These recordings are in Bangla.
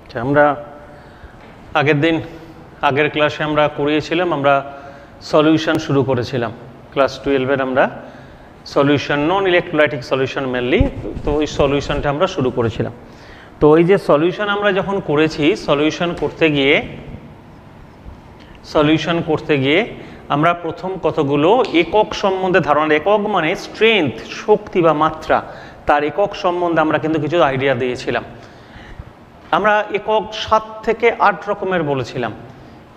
আচ্ছা, আমরা আগের ক্লাসে আমরা করিয়েছিলাম, আমরা সলিউশন শুরু করেছিলাম ক্লাস 12-এর। আমরা সলিউশন, নন ইলেকট্রোলাইটিক সলিউশন মেনলি, তো ওই সলিউশনটা আমরা শুরু করেছিলাম। তো এই যে সলিউশন আমরা যখন করেছি, সলিউশন করতে গিয়ে আমরা প্রথম কতগুলো একক সম্বন্ধে ধারণা, একক মানে স্ট্রেংথ, শক্তি বা মাত্রা, তার একক সম্বন্ধে আমরা কিন্তু কিছু আইডিয়া দিয়েছিলাম। আমরা একক 7 থেকে 8 রকমের বলেছিলাম।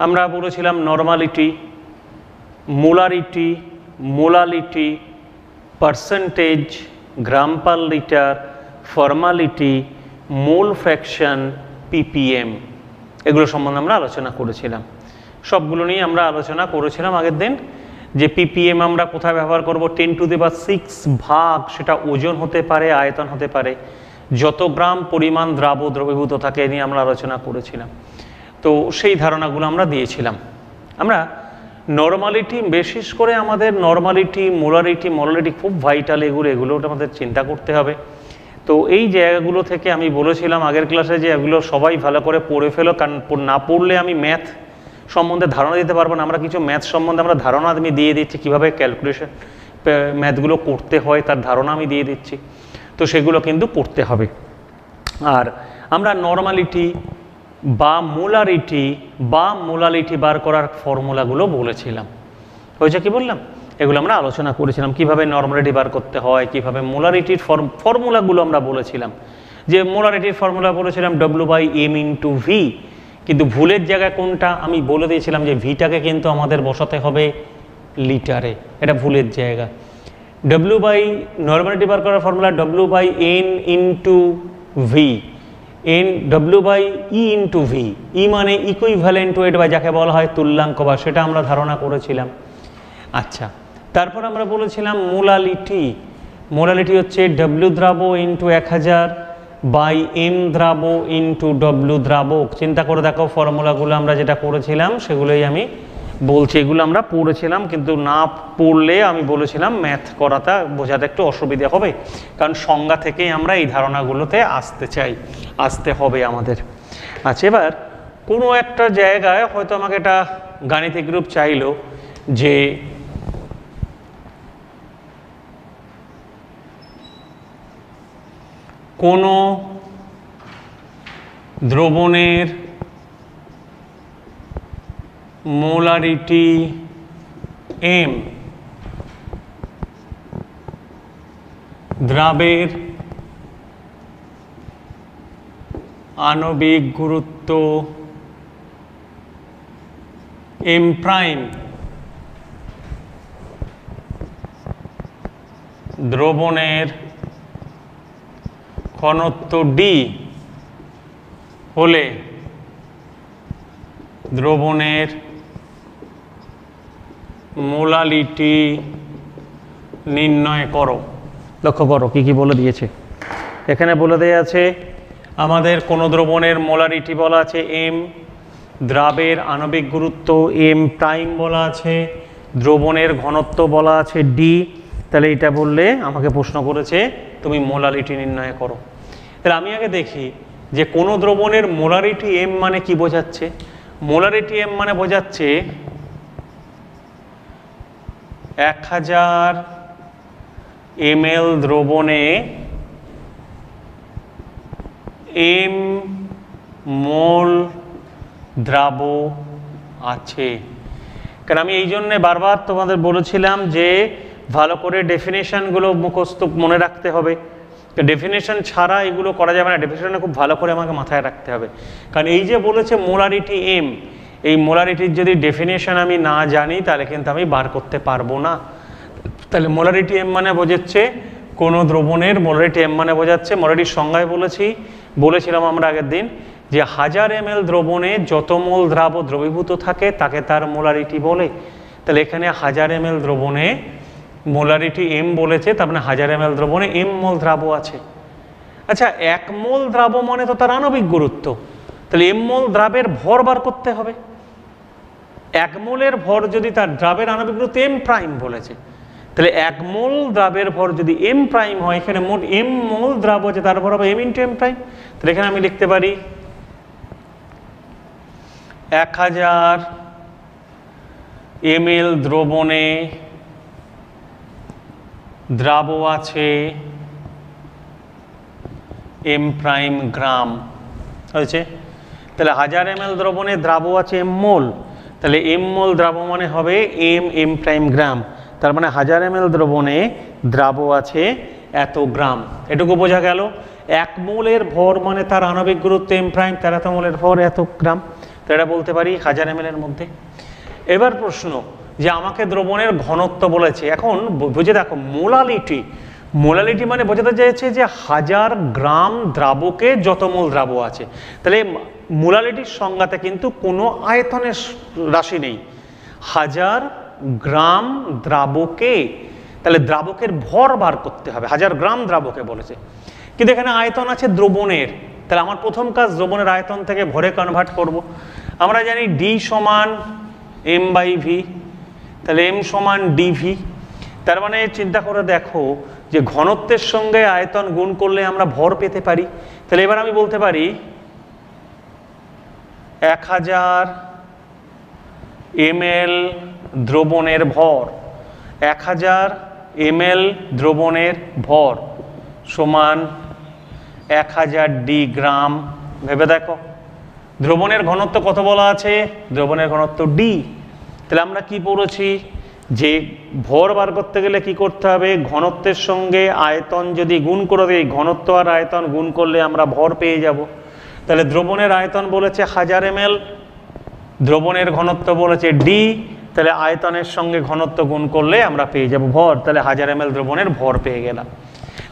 আমরা বলেছিলাম normality, molarity, molality, percentage, gram per litre, formality, mole fraction, PPM, এগুলো সম্বন্ধে আমরা আলোচনা করেছিলাম। সবগুলো নিয়ে আমরা আলোচনা করেছিলাম আগের দিন। যে পিপিএম আমরা কোথায় ব্যবহার করব, 10⁶ ভাগ, সেটা ওজন হতে পারে, আয়তন হতে পারে, যত গ্রাম পরিমাণ দ্রবীভূত থাকে, নিয়ে আমরা আলোচনা করেছিলাম। তো সেই ধারণাগুলো আমরা দিয়েছিলাম। আমরা নর্মালিটি, বিশেষ করে আমাদের নর্মালিটি, মোলারিটি খুব ভাইটাল, এগুলো আমাদের চিন্তা করতে হবে। তো এই জায়গাগুলো থেকে আমি বলেছিলাম আগের ক্লাসে যে এগুলো সবাই ভালো করে পড়ে ফেলো, কারণ না পড়লে আমি ম্যাথ সম্বন্ধে ধারণা দিতে পারবো না। আমরা কিছু ম্যাথ সম্বন্ধে আমরা ধারণা আমি দিয়ে দিচ্ছি, কীভাবে ক্যালকুলেশন ম্যাথগুলো করতে হয় তার ধারণা আমি দিয়ে দিচ্ছি। তো সেগুলো কিন্তু পড়তে হবে। আর আমরা নর্মালিটি বা মোলালিটি বার করার ফর্মুলাগুলো বলেছিলাম। হয়েছে কি বললাম, এগুলো আমরা আলোচনা করেছিলাম, কিভাবে নর্মালিটি বার করতে হয়, কিভাবে মোলারিটির ফর্মুলাগুলো আমরা বলেছিলাম। যে মোলারিটির ফর্মুলা বলেছিলাম W/m/V, কিন্তু ভুলের জায়গায় কোনটা আমি বলে দিয়েছিলাম যে ভিটাকে কিন্তু আমাদের বসাতে হবে লিটারে, এটা ভুলের জায়গা। নর্মালিটি বার করার ফর্মুলা W/N/V, W/E/V, ই মানে ইকুইভ্যালেন্ট ওয়েট বা যাকে বলা হয় তুল্যাঙ্ক বার, সেটা আমরা ধারণা করেছিলাম। আচ্ছা, তারপর আমরা বলেছিলাম মোলালিটি হচ্ছে W দ্রাব ইন্টু 1000 বাই M দ্রাব ইন্টু W দ্রাবক। চিন্তা করে দেখো ফর্মুলাগুলো আমরা যেটা করেছিলাম সেগুলোই আমি বলছি। এগুলো আমরা পড়েছিলাম, কিন্তু না পড়লে আমি বলেছিলাম ম্যাথ করাটা বোঝাতে একটু অসুবিধা হবে, কারণ সংজ্ঞা থেকেই আমরা এই ধারণাগুলোতে আসতে হবে আমাদের। আচ্ছা, এবার কোনো একটা জায়গায় হয়তো আমাকে একটা গাণিতিক রূপ চাইলো যে কোনো দ্রবণের মোলারিটি M, দ্রাবের আণবিক গুরুত্ব M', দ্রবণের ঘনত্ব D হলে দ্রবণের মোলালিটি নির্ণয় করো। লক্ষ্য করো কি কি বলে দিয়েছে এখানে। বলে দেয়া আছে আমাদের কোনো দ্রবণের মোলারিটি বলা আছে M, দ্রাবের আণবিক গুরুত্ব M' বলা আছে, দ্রবণের ঘনত্ব বলা আছে D। তাহলে এটা বললে আমাকে প্রশ্ন করেছে তুমি মোলারিটি নির্ণয় করো। তাহলে আমি আগে দেখি যে কোনো দ্রবণের মোলারিটি M মানে কি বোঝাচ্ছে। মোলারিটি M মানে বোঝাচ্ছে 1000 ml দ্রবণে M মোল দ্রাব আছে। কারণ আমি এই জন্যে বারবার তোমাদের বলেছিলাম যে ভালো করে ডেফিনেশনগুলো মুখস্থ মনে রাখতে হবে। ডেফিনেশন ছাড়া এগুলো করা যাবে না, ডেফিনেশনটা খুব ভালো করে আমাকে মাথায় রাখতে হবে। কারণ এই যে বলেছে মোলারিটি M, এই মোলারিটির যদি ডেফিনেশন আমি না জানি তাহলে কিন্তু আমি বার করতে পারবো না। তাহলে মোলারিটি M মানে বোঝাচ্ছে কোনো দ্রবণের মোলারিটি M মানে বোঝাচ্ছে, মোলারিটির সংজ্ঞায় বলেছিলাম আমরা আগের দিন যে 1000 ml দ্রবণে যত মোল দ্রবীভূত থাকে তাকে তার মোলারিটি বলে। তাহলে এখানে 1000 ml দ্রবণে মোলারিটি M বলেছে, তার মানে 1000 ml দ্রবণে M মোল দ্রাব আছে। আচ্ছা, 1 মোল দ্রাব মানে তো তার আণবিক গুরুত্ব, তাহলে M মোল দ্রাবের ভর বার করতে হবে। 1 মোলের ভর যদি তার দ্রাবের আণবিক গুরুত্ব M' বলেছে, তাহলে 1 মোল দ্রাবের ভর যদি M' হয়, এখানে মোট M মোল দ্রাব আছে, তার ভর হবে M × M'। তাহলে এখানে আমি লিখতে পারি 1000 ml দ্রবণে দ্রাব আছে m প্রাইম গ্রাম হয়েছে। তাহলে 1000 ml দ্রবণে দ্রাব আছে m মোল, তাহলে m মোল দ্রাব মানে হবে m প্রাইম গ্রাম, তার মানে 1000 ml দ্রবণে দ্রাব আছে এত গ্রাম। এটুকু বোঝা গেল। 1 মোলের ভর মানে তার আণবিক গুরুত্ব m প্রাইম, তার এত মোলের ভর এত গ্রাম, তো এটা বলতে পারি 1000 ml এর মধ্যে। এবার প্রশ্ন যে আমাকে দ্রবণের ঘনত্ব বলেছে, এখন বুঝে দেখো মোলালিটি, মোলালিটি মানে বোঝাতে চাইছে যে 1000 গ্রাম দ্রাবকে যত মোল দ্রাব আছে। তাহলে মোলালিটির সংজ্ঞাতে কিন্তু কোনো আয়তনের রাশি নেই, 1000 গ্রাম দ্রাবকে, তাহলে দ্রাবকের ভর বার করতে হবে, 1000 গ্রাম দ্রাবকে বলেছে, কিন্তু এখানে আয়তন আছে দ্রবণের। তাহলে আমার প্রথম কাজ দ্রবণের আয়তন থেকে ভরে কনভার্ট করব। আমরা জানি ডি সমান m বাই ভি, তাহলে m সমান ডিভি। তার মানে চিন্তা করে দেখো যে ঘনত্বের সঙ্গে আয়তন গুণ করলে আমরা ভর পেতে পারি। তাহলে এবার আমি বলতে পারি 1000 ml দ্রবণের ভর, 1000 ml দ্রবণের ভর সমান 1000 ডি গ্রাম। ভেবে দেখো দ্রবণের ঘনত্ব কত বলা আছে, দ্রবণের ঘনত্ব ডি। তাহলে আমরা কি পড়েছি যে ভর বার করতে গেলে কি করতে হবে, ঘনত্বের সঙ্গে আয়তন যদি গুণ করে দেই, ঘনত্ব আর আয়তন গুণ করলে আমরা ভর পেয়ে যাব। তাহলে দ্রবণের আয়তন বলেছে 1000 ml, দ্রবণের ঘনত্ব বলেছে ডি, তাহলে আয়তনের সঙ্গে ঘনত্ব গুণ করলে আমরা পেয়ে যাব ভর, তাহলে 1000 ml দ্রবণের ভর পেয়ে গেলাম।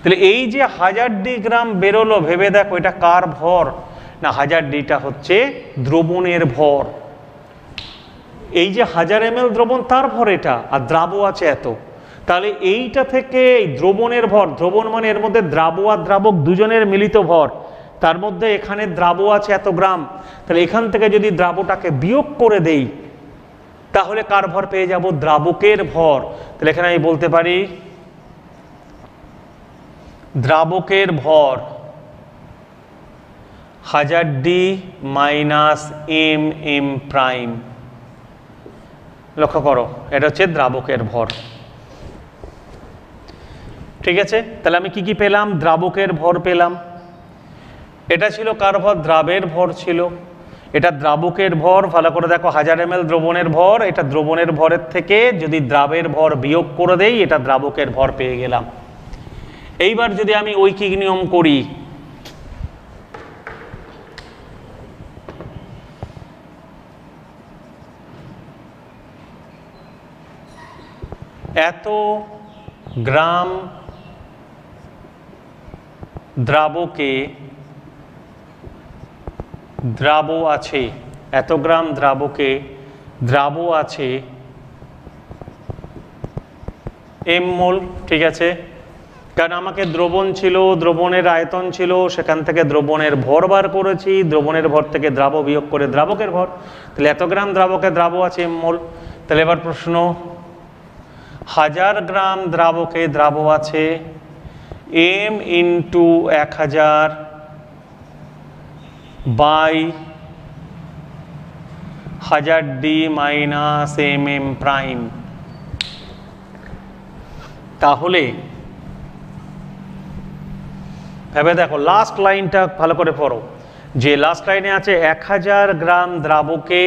তাহলে এই যে 1000 ডি গ্রাম বেরোলো, ভেবে দেখো এটা কার ভর না, 1000 ডিটা হচ্ছে দ্রবণের ভর। এই যে 1000 ml দ্রবণ তার ভর এটা, আর দ্রাব আছে এত, তাহলে এইটা থেকে এই দ্রবণের ভর, দ্রবণ মানে এর মধ্যে দ্রাব আর দ্রাবক দুজনের মিলিত ভর, তার মধ্যে এখানে দ্রাব আছে এত গ্রাম, তাহলে এখান থেকে যদি দ্রাবটাকে বিয়োগ করে দেই তাহলে কার ভর পেয়ে যাব, দ্রাবকের ভর। তাহলে এখানে আমি বলতে পারি দ্রাবকের ভর 1000 ডি মাইনাস m প্রাইম। লক্ষ্য করো এটা হচ্ছে দ্রাবকের ভর, ঠিক আছে। তাহলে আমি কি কি পেলাম, দ্রাবকের ভর পেলাম, এটা ছিল কার ভর, দ্রাবের ভর ছিল, এটা দ্রাবকের ভর। ভালো করে দেখো 1000 ml দ্রবণের ভর, এটা দ্রবণের ভরের থেকে যদি দ্রাবের ভর বিয়োগ করে দেই এটা দ্রাবকের ভর পেয়ে গেলাম। এইবার যদি আমি ঐকিক নিয়ম করি, এত গ্রাম দ্রাবকে দ্রাব আছে, এত গ্রাম দ্রাবকে দ্রাব আছে m মোল, ঠিক আছে। কারণ আমাকে দ্রবণ ছিল, দ্রবণের আয়তন ছিল, সেখান থেকে দ্রবণের ভর বার করেছি, দ্রবণের ভর থেকে দ্রাব বিয়োগ করে দ্রাবকের ভর, তাহলে এত গ্রাম দ্রাবকে দ্রাব আছে m মোল। তাহলে এবার প্রশ্ন, 1000 গ্রাম দ্রাবকে দ্রাব আছে m into 1000 by 1000 D minus m prime. তাহলে ভেবে দেখো লাস্ট লাইনটা ভালো করে পড়ো, যে লাস্ট লাইনে আছে 1000 গ্রাম দ্রাবকে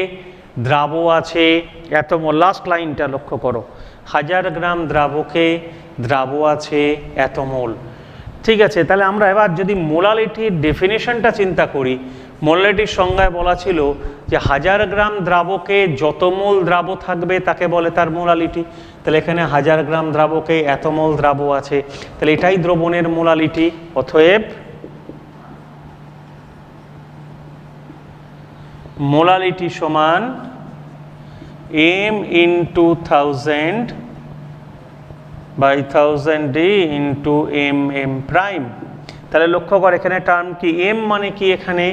দ্রাব আছে এত মোল, লাস্ট লাইনটা লক্ষ্য করো, 1000 গ্রাম দ্রাবকে দ্রাব আছে এত মোল, ঠিক আছে। তাহলে আমরা এবার যদি মোলালিটির ডেফিনেশনটা চিন্তা করি, মোলালিটির সংজ্ঞায় বলা ছিল যে 1000 গ্রাম দ্রাবকে যত মোল দ্রাব থাকবে তাকে বলে তার মোলালিটি। তাহলে এখানে 1000 গ্রাম দ্রাবকে এত মোল দ্রাব আছে, তাহলে এটাই দ্রবণের মোলালিটি। অতএব মোলালিটি সমান m into 1000 by 1000 D into m prime. তাহলে লক্ষ্য কর এখানে টার্ম কি, m মানে কি, এখানে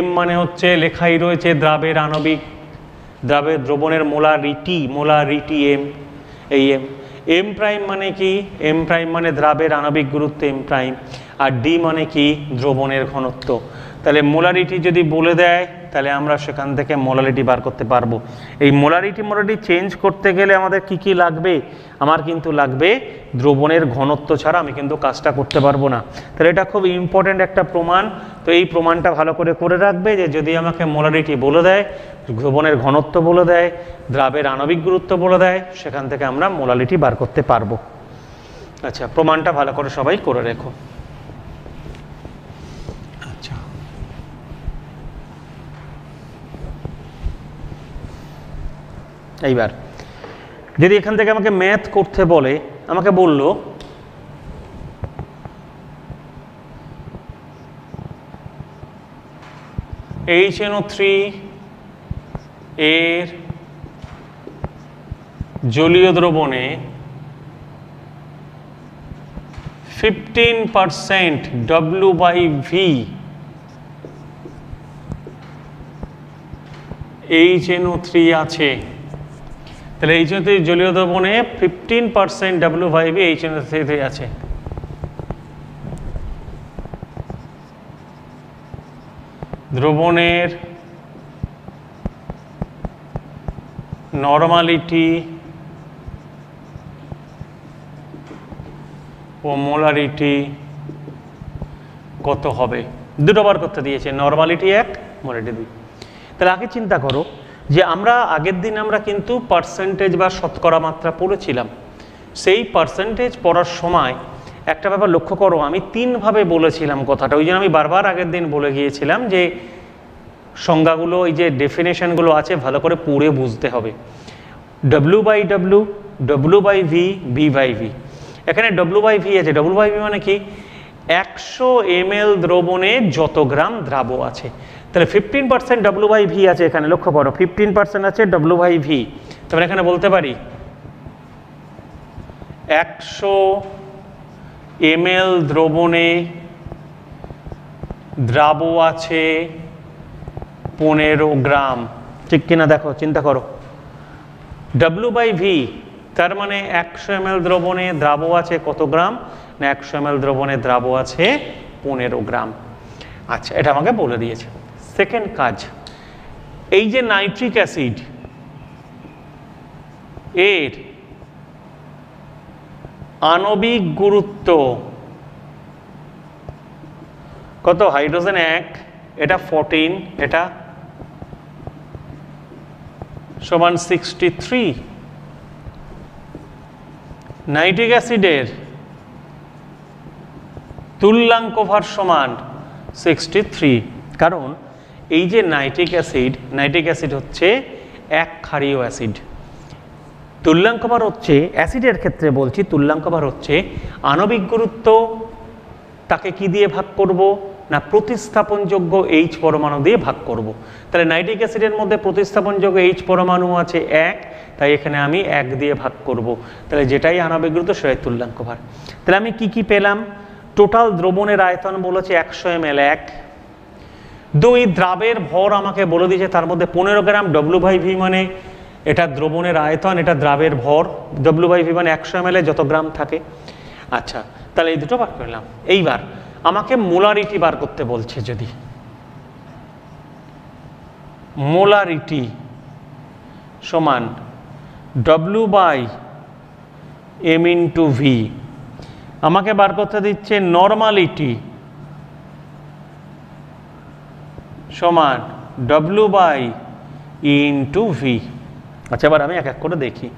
m মানে হচ্ছে লেখাই রয়েছে দ্রাবের আণবিক, দ্রাবের দ্রবণের মোলারিটি m, এই m প্রাইম মানে কি, m প্রাইম মানে দ্রাবের আণবিক গুরুত্ব m প্রাইম, আর d মানে কি দ্রবণের ঘনত্ব। তাহলে মোলারিটি যদি বলে দেয় তাহলে আমরা সেখান থেকে মোলারিটি বার করতে পারবো। এই মোলারিটি চেঞ্জ করতে গেলে আমাদের কি কি লাগবে? আমার কিন্তু লাগবে দ্রবণের ঘনত্ব ছাড়া আমি কিন্তু কাজটা করতে পারবো না। তাহলে এটা খুব ইম্পর্ট্যান্ট একটা প্রমাণ। তো এই প্রমাণটা ভালো করে রাখবে যে যদি আমাকে মোলারিটি বলে দেয়, দ্রবণের ঘনত্ব বলে দেয়, দ্রাবের আণবিক গুরুত্ব বলে দেয়, সেখান থেকে আমরা মোলারিটি বার করতে পারবো। আচ্ছা, প্রমাণটা ভালো করে সবাই করে রেখো। আচ্ছা, এইবার যদি এখান থেকে আমাকে ম্যাথ করতে বলে, আমাকে বলল HNO3 এর জলীয় দ্রবণে 15% W/V HNO3 আছে। তাহলে HNO3 জলীয় দ্রবণে 15% W/V HNO3 আছে। দ্রবণের নরমালিটি ও মোলারিটি কত হবে? দুটো বার করতে দিয়েছে, নরমালিটি 1, মোলারিটি 2। তাহলে আগে চিন্তা করো যে আমরা আগের দিন আমরা কিন্তু পার্সেন্টেজ বা শতকরা মাত্রা পড়েছিলাম। সেই পার্সেন্টেজ পড়ার সময় একটা ব্যাপার লক্ষ্য করো, আমি 3 ভাবে বলেছিলাম কথাটা। ওই জন্য আমি বারবার আগের দিন বলে গিয়েছিলাম যে সংজ্ঞাগুলো, এই যে ডেফিনেশনগুলো আছে ভালো করে পড়ে বুঝতে হবে। W/W, W/V, V/V। এখানে W/V আছে। W/V মানে কি? 100 ml দ্রবণে যত গ্রাম দ্রাব আছে। তাহলে 15% W/V আছে এখানে, লক্ষ্য করো 15% আছে W/V। তাহলে এখানে বলতে পারি 100 ml দ্রবণে দ্রাব আছে 15 গ্রাম, ঠিক কিনা দেখো, চিন্তা করো। W/V তার মানে 100 ml দ্রবণে দ্রাব আছে কত গ্রাম? না 100 ml দ্রবণে দ্রাব আছে 15 গ্রাম। আচ্ছা, এটা আমাকে বলে দিয়েছে। সেকেন্ড কাজ, এই যে নাইট্রিক অ্যাসিড এর আণবিক গুরুত্ব কত? হাইড্রোজেন 1, এটা 14, এটা সমান 63। নাইট্রিক অ্যাসিডের তুল্যাঙ্ক ভার সমান 63, কারণ এই যে নাইট্রিক অ্যাসিড হচ্ছে এক ক্ষারীয় অ্যাসিড। তুল্যাঙ্ক ভার হচ্ছে, অ্যাসিডের ক্ষেত্রে বলছি, তুল্যাঙ্ক ভার হচ্ছে আণবিক গুরুত্ব, তাকে কি দিয়ে ভাগ করব? না প্রতিস্থাপনযোগ্য H পরমাণু দিয়ে ভাগ করব। তাহলে নাইট্রিক অ্যাসিডের মধ্যে প্রতিস্থাপনযোগ্য H পরমাণু আছে 1, তাই এখানে আমি 1 দিয়ে ভাগ করব। তাহলে যেটাই আণবিক গুরুত্ব সেটাই তুল্যাঙ্ক ভার। তাহলে আমি কি পেলাম? টোটাল দ্রবণের আয়তন বলেছে 100 ml 1। 2 দ্রাবের ভর আমাকে বলে দিয়েছে, তার মধ্যে 15 গ্রাম। W/V মানে এটা দ্রবণের আয়তন, এটা দ্রাবের ভর। W/V মানে 100 ml যত গ্রাম থাকে। আচ্ছা, তাহলে এই দুটো বার করলাম। এইবার আমাকে মোলারিটি বার করতে বলছে। যদি মোলারিটি সমান W/M/V, আমাকে বার করতে দিচ্ছে নরমালিটি সমান W/E/V। আচ্ছা, এবার আমি এক এক করে দেখি।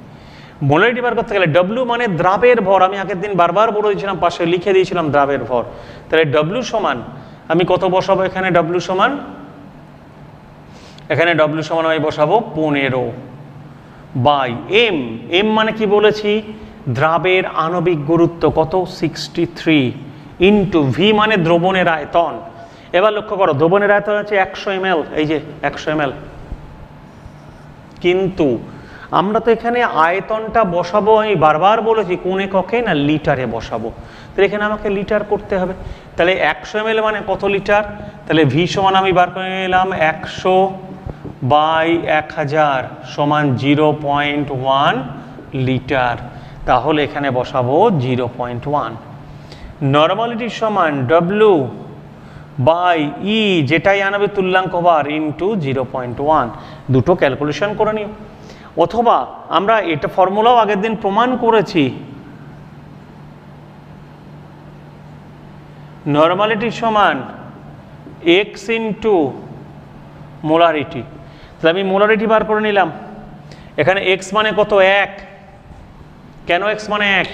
মোলারিটি বার করতে গেলে W মানে দ্রাবের ভর, আমি আগের দিন বারবার বলে দিয়েছিলাম, পাশে লিখে দিয়েছিলাম দ্রাবের ভর। তাহলে W সমান আমি কত বসাবো? এখানে W সমান আমি বসাবো 15/M। M মানে কি বলেছি? দ্রাবের আণবিক গুরুত্ব কত? 63 ইন্টু V মানে দ্রবণের আয়তন। এবার লক্ষ্য করো, দ্রবণের আয়তন আছে 100 ml, এই যে 100 ml, কিন্তু আমরা তো এখানে আয়তনটা বসাবো, আমি বারবার বলেছি কোন এককে? না লিটারে বসাবো। তাহলে এখানে আমাকে লিটার করতে হবে। তাহলে 100 ml মানে কত লিটার? তাহলে V সমান আমি বার করে নিলাম 100/1000 সমান 0.1 লিটার। তাহলে এখানে বসাবো 0.1। নরমালিটির সমান W বাই ই যেটাই আনবে তুল্যাঙ্ক ভার ইন্টু 0.1, দুটো ক্যালকুলেশন করে নিও। অথবা আমরা এটা ফর্মুলাও আগের দিন প্রমাণ করেছি, নর্মালিটি সমান এক্স ইন্টু মোলারিটি। তাহলে আমি মোলারিটি বার করে নিলাম। এখানে এক্স মানে কত? 1। কেন এক্স মানে 1?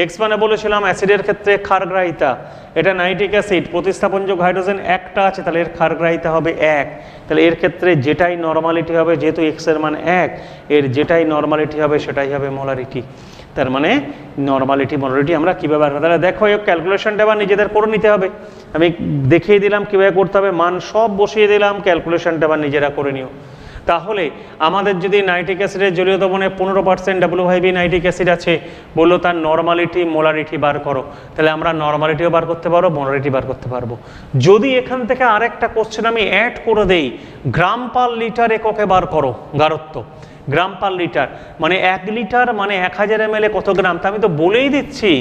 এক্স মানে বলেছিলাম অ্যাসিডের ক্ষেত্রে ক্ষারগ্রাহিতা, এটা নাইট্রিক অ্যাসিড, প্রতিস্থাপনযোগ্য হাইড্রোজেন একটা আছে, তাহলে এর ক্ষারগ্রাহিতা হবে 1। তাহলে এর ক্ষেত্রে যেটাই নর্মালিটি হবে, যেহেতু এক্স এর মান 1, এর যেটাই নর্মালিটি হবে সেটাই হবে মোলারিটি। তার মানে নর্মালিটি মোলারিটি আমরা কীভাবে বার করব? তাহলে দেখো এই ক্যালকুলেশনটা আবার নিজেদের করে নিতে হবে। আমি দেখিয়ে দিলাম কীভাবে করতে হবে, মান সব বসিয়ে দিলাম, ক্যালকুলেশনটা আবার নিজেরা করে নিও। তাহলে আমাদের যদি নাইট্রিক অ্যাসিডের জলীয় দ্রবণে 15% WB নাইট্রিক অ্যাসিড আছে, বললো তার নর্মালিটি মোলারিটি বার করো, তাহলে আমরা নর্মালিটিও বার করতে পারবো, মোলারিটি বার করতে পারবো। যদি এখান থেকে আরেকটা কোশ্চেন আমি অ্যাড করে দেই, গ্রাম পার লিটার এককে বার করো গারত্ব, গ্রাম পার লিটার মানে 1 লিটার মানে 1000 ml কত গ্রাম, তা আমি তো বলেই দিচ্ছি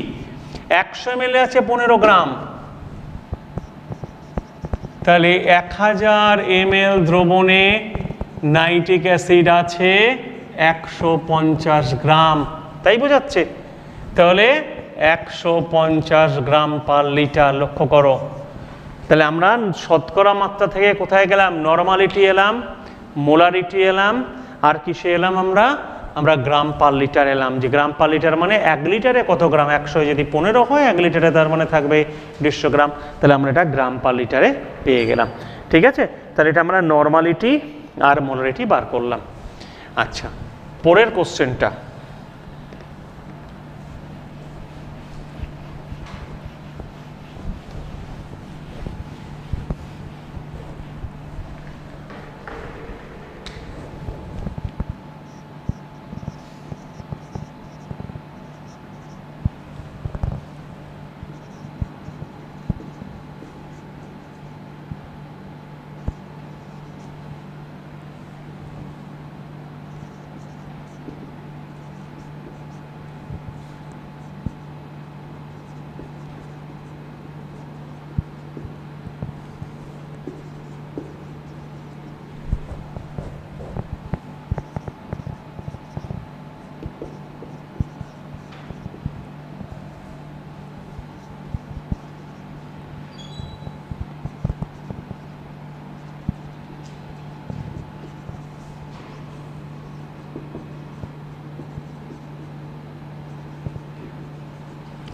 100 ml আছে 15 গ্রাম, তাহলে 1000 ml দ্রবণে নাইট্রিক অ্যাসিড আছে 150 গ্রাম, তাই বোঝাচ্ছে? তাহলে 150 গ্রাম পার লিটার। লক্ষ্য করো, তাহলে আমরা শতকরা মাত্রা থেকে কোথায় গেলাম? নর্মালিটি এলাম, মোলারিটি এলাম, আর কিসে এলাম আমরা গ্রাম পার লিটার এলাম। যে গ্রাম পার লিটার মানে 1 লিটারে কত গ্রাম, 100 যদি 15 হয় 1 লিটারে তার মানে থাকবে 150 গ্রাম। তাহলে আমরা এটা গ্রাম পার লিটারে পেয়ে গেলাম। ঠিক আছে, তাহলে এটা আমরা নর্মালিটি আর মোলারিটি বার করলাম। আচ্ছা, পরের কোশ্চেনটা,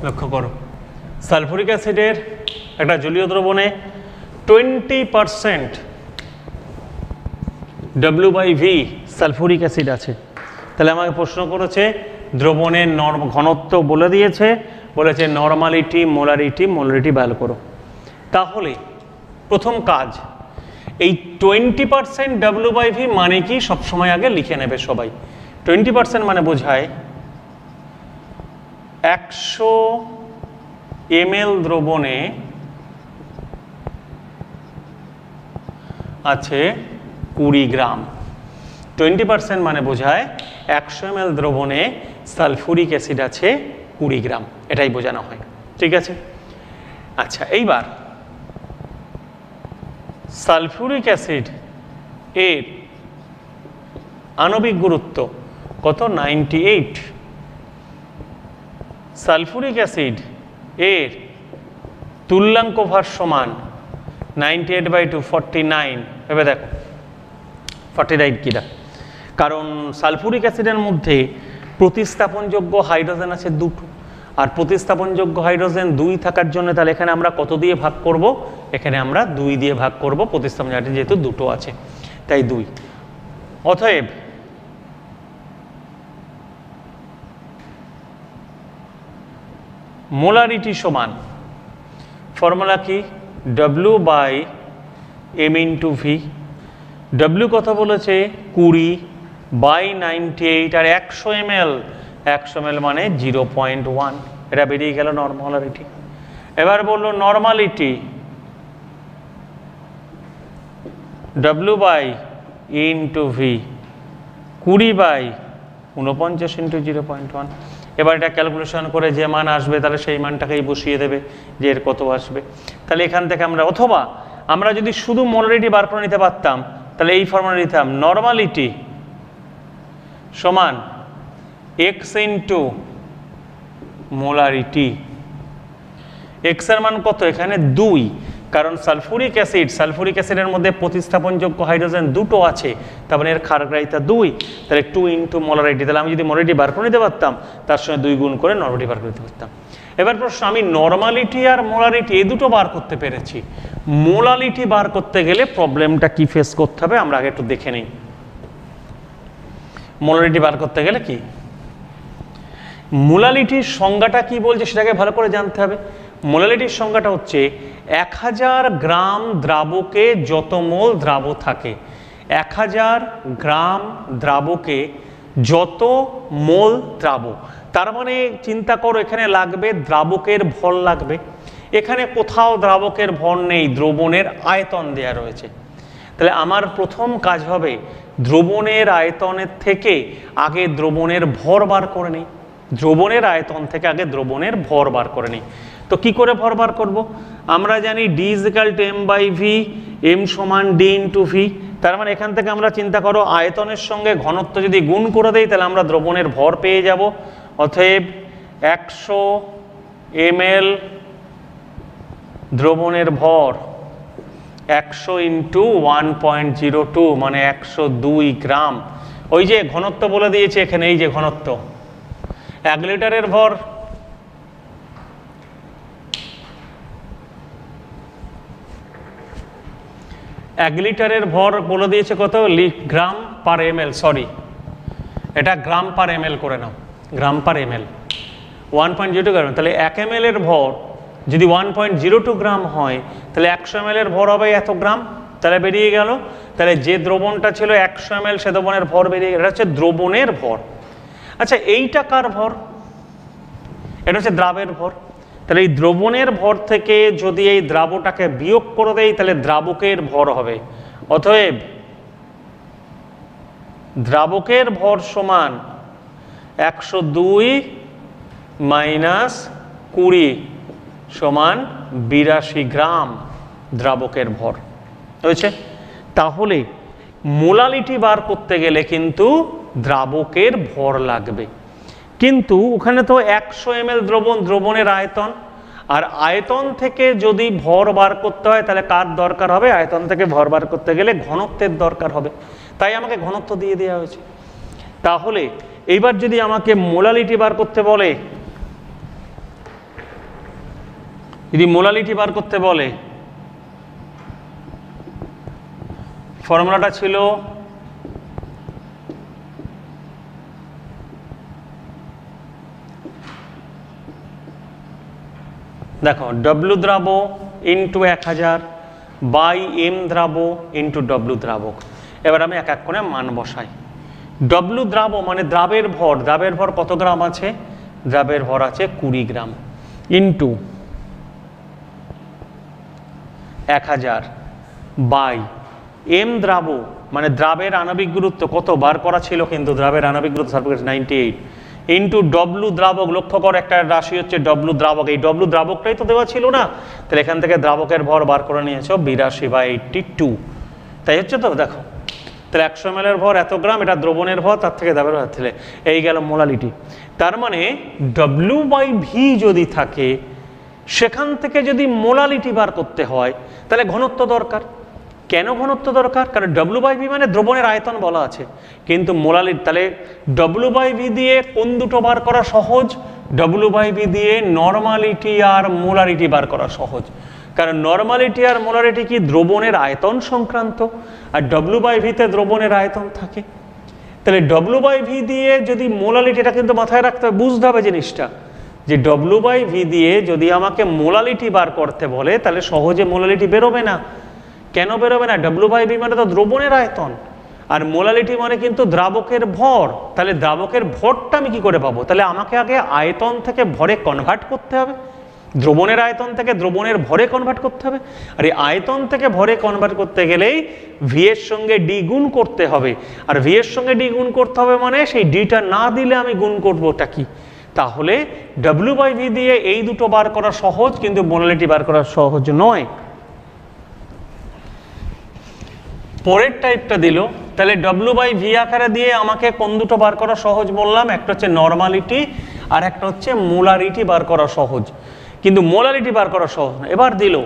লক্ষ্য করো, সালফুরিক অ্যাসিডের একটা জলীয় দ্রবণে 20% W/V সালফুরিক অ্যাসিড আছে। তাহলে আমাকে প্রশ্ন করেছে দ্রবণের ঘনত্ব বলে দিয়েছে, বলেছে নর্মালিটি মোলারিটি বার করো। তাহলে প্রথম কাজ, এই 20% W/V মানে কি সবসময় আগে লিখে নেবে সবাই। 20% মানে বোঝায় 100 ml দ্রবণে আছে 20 গ্রাম। 20% মানে বোঝায় 100 ml দ্রবণে সালফুরিক অ্যাসিড আছে 20 গ্রাম, এটাই বোঝানো হয়। ঠিক আছে, আচ্ছা এইবার সালফুরিক অ্যাসিড এর আণবিক গুরুত্ব কত? 98। সালফুরিক অ্যাসিড এর তুল্যাঙ্ক ভার সমান 98/2 49। ভেবে দেখো 49 কিনা, কারণ সালফুরিক অ্যাসিডের মধ্যে প্রতিস্থাপনযোগ্য হাইড্রোজেন আছে 2টো, আর প্রতিস্থাপনযোগ্য হাইড্রোজেন 2 থাকার জন্য তাহলে এখানে আমরা কত দিয়ে ভাগ করব? এখানে আমরা 2 দিয়ে ভাগ করব, প্রতিস্থাপন হাইড্রোজেন যেহেতু 2টো আছে তাই 2। অতএব মোলারিটি সমান, ফর্মুলা কি? W/m/V। W কত বলেছে? 20/98, আর 100 ml, 100 ml মানে 0.1, এটা বেরিয়ে গেল নর্মালিটি। এবার বললো নর্মালিটি W/V 20/49 × 0.1। এবার এটা ক্যালকুলেশন করে যে মান আসবে তাহলে সেই মানটাকেই বসিয়ে দেবে যে এর কত আসবে। তাহলে এখান থেকে আমরা, অথবা আমরা যদি শুধু মোলারিটি বার করে নিতে পারতাম তাহলে এই ফর্মুলা নিতাম, নর্মালিটি সমান এক্স ইন্টু মোলারিটি। এক্স এর মান কত এখানে 2, কারণ সালফুরিক অ্যাসিডের মধ্যে প্রতিস্থাপনযোগ্য হাইড্রোজেন দুটো আছে, তার মানে এর ক্ষারগ্রাহিতা 2, তাহলে 2 ইন্টু মোলারিটি। তাহলে আমি যদি মোলারিটি বার করে নিতে পারতাম তার সঙ্গে 2 গুণ করে নর্মালিটি বার করে নিতে পারতাম। এবার প্রশ্ন, আমি নর্মালিটি আর মোলারিটি এই দুটো বার করতে পেরেছি, মোলালিটি বার করতে গেলে প্রবলেমটা কি ফেস করতে হবে আমরা আগে একটু দেখে নিই। মোলালিটি বার করতে গেলে কি, মোলালিটির সংজ্ঞাটা কি বলছে সেটাকে ভালো করে জানতে হবে। মোলালিটির সংজ্ঞাটা হচ্ছে 1000 গ্রাম দ্রাবকে যত মোল দ্রাব থাকে, 1000 গ্রাম দ্রাবকে যত মোল দ্রাব। তার মানে চিন্তা করো এখানে লাগবে দ্রাবকের ভর লাগবে, এখানে কোথাও দ্রাবকের ভর নেই, দ্রবণের আয়তন দেয়া রয়েছে। তাহলে আমার প্রথম কাজ হবে দ্রবণের আয়তনের থেকে আগে দ্রবণের ভর বার করে নিই, দ্রবণের আয়তন থেকে আগে দ্রবণের ভর বার করে নিই। তো কি করে ভর বার করব, আমরা জানি D is equal to M by V, M সমান ডি ইন্টু ভি। তার মানে এখান থেকে আমরা চিন্তা করো আয়তনের সঙ্গে ঘনত্ব যদি গুণ করে দেই তাহলে আমরা দ্রবণের ভর পেয়ে যাব। অতএব 100 ml দ্রবণের ভর 100 ইন্টু 1.02 মানে 102 গ্রাম। ওই যে ঘনত্ব বলে দিয়েছে এখানে, এই যে ঘনত্ব, 1 লিটারের ভর 1 লিটারের ভর বলে দিয়েছে কত, গ্রাম পার এমএল, সরি এটা গ্রাম পার এমএল করে নাও, গ্রাম পার এমএল 1.02 গ্রাম। তাহলে 1 ml এর ভর যদি 1.02 গ্রাম হয় তাহলে 100 ml এর ভর হবে এত গ্রাম, তাহলে বেরিয়ে গেল। তাহলে যে দ্রবণটা ছিল 100 ml সে দ্রবণের ভর বেরিয়ে গেল, এটা হচ্ছে দ্রবণের ভর। আচ্ছা এইটা কার ভর, এটা হচ্ছে দ্রাবের ভর। তাহলে এই দ্রবণের ভর থেকে যদি এই দ্রাবটাকে বিয়োগ করে দেই তাহলে দ্রাবকের ভর হবে। অতএব দ্রাবকের ভর সমান 102 মাইনাস 20 সমান 82 গ্রাম দ্রাবকের ভর হয়েছে। তাহলে মোলালিটি বার করতে গেলে কিন্তু দ্রাবকের ভর লাগবে, কিন্তু ওখানে তো 100 ml দ্রবণ, দ্রবণের আয়তন, আর আয়তন থেকে যদি ভর বার করতে হয় তাহলে কার দরকার হবে, আয়তন থেকে ভর বার করতে গেলে ঘনত্বের দরকার হবে, তাই আমাকে ঘনত্ব দিয়ে দেওয়া হয়েছে। তাহলে এইবার যদি আমাকে মোলালিটি বার করতে বলে, যদি মোলালিটি বার করতে বলে, ফর্মুলাটা ছিল দেখো ডব্লু দ্রাব ইন্টু 1000 বাই এম দ্রাব ইন্টু ডব্লু দ্রাবক। এবার আমি এক এক করে মান বসাই। ডব্লু দ্রাব মানে দ্রাবের ভর, দ্রাবের ভর কত গ্রাম আছে, দ্রাবের ভর আছে 20 গ্রাম, ইন্টু 1000 বাই এম দ্রাব মানে দ্রাবের আণবিক গুরুত্ব কত বার করা ছিল, কিন্তু দ্রাবের আণবিক গুরুত্ব 98, ইন্টু ডব্লু দ্রাবক। লক্ষ্য কর একটা রাশি হচ্ছে ডব্লু দ্রাবক, এই ডব্লু দ্রাবকটাই তো দেওয়া ছিল না, তাহলে এখান থেকে দ্রাবকের ভর বার করে নিয়েছো 82/82, তাই হচ্ছে তো। দেখো তাহলে 100 ml এর ভর এত গ্রাম, এটা দ্রবণের ভর, তার থেকে দ্রাবের ভর, তাহলে এই গেল মোলালিটি। তার মানে W/V যদি থাকে সেখান থেকে যদি মোলালিটি বার করতে হয় তাহলে ঘনত্ব দরকার। কেন ঘনত্ব দরকার, কারণ W/V মানে দ্রবণের আয়তন বলা আছে, কিন্তু মোলালিটি, তাহলে W/V দিয়ে কোন দুটো বার করা সহজ, W/V দিয়ে নরমালিটি আর মোলারিটি বার করা সহজ, কারণ নরমালিটি আর মোলারিটি কি দ্রবণের আয়তন সংক্রান্ত, আর W/V তে দ্রবণের আয়তন থাকে। তাহলে W/V দিয়ে যদি মোলালিটি, এটা কিন্তু মাথায় রাখতে হবে, বুঝতে হবে জিনিসটা, যে W/V দিয়ে যদি আমাকে মোলালিটি বার করতে বলে তাহলে সহজে মোলালিটি বেরোবে না। কেন বেরোবে না, W/V মানে তো দ্রবণের আয়তন, আর মোলালিটি মানে কিন্তু দ্রাবকের ভর। তাহলে দ্রাবকের ভরটা আমি কি করে পাবো, তাহলে আমাকে আগে আয়তন থেকে ভরে কনভার্ট করতে হবে, দ্রবণের আয়তন থেকে দ্রবণের ভরে কনভার্ট করতে হবে, আর এই আয়তন থেকে ভরে কনভার্ট করতে গেলেই ভি এর সঙ্গে ডি গুণ করতে হবে, আর ভি এর সঙ্গে ডি গুণ করতে হবে মানে সেই ডিটা না দিলে আমি গুণ করবোটা কি, তাহলে W/V দিয়ে এই দুটো বার করা সহজ, কিন্তু মোলালিটি বার করা সহজ নয়। পরের টাইপটা দিল, তাহলে W/V আকারে দিয়ে আমাকে কোন দুটো বার করা সহজ বললাম? একটা হচ্ছে নরমালিটি আর একটা হচ্ছে মোলারিটি বার করা সহজ, কিন্তু মোলারিটি বার করা সহজ না। এবার দিল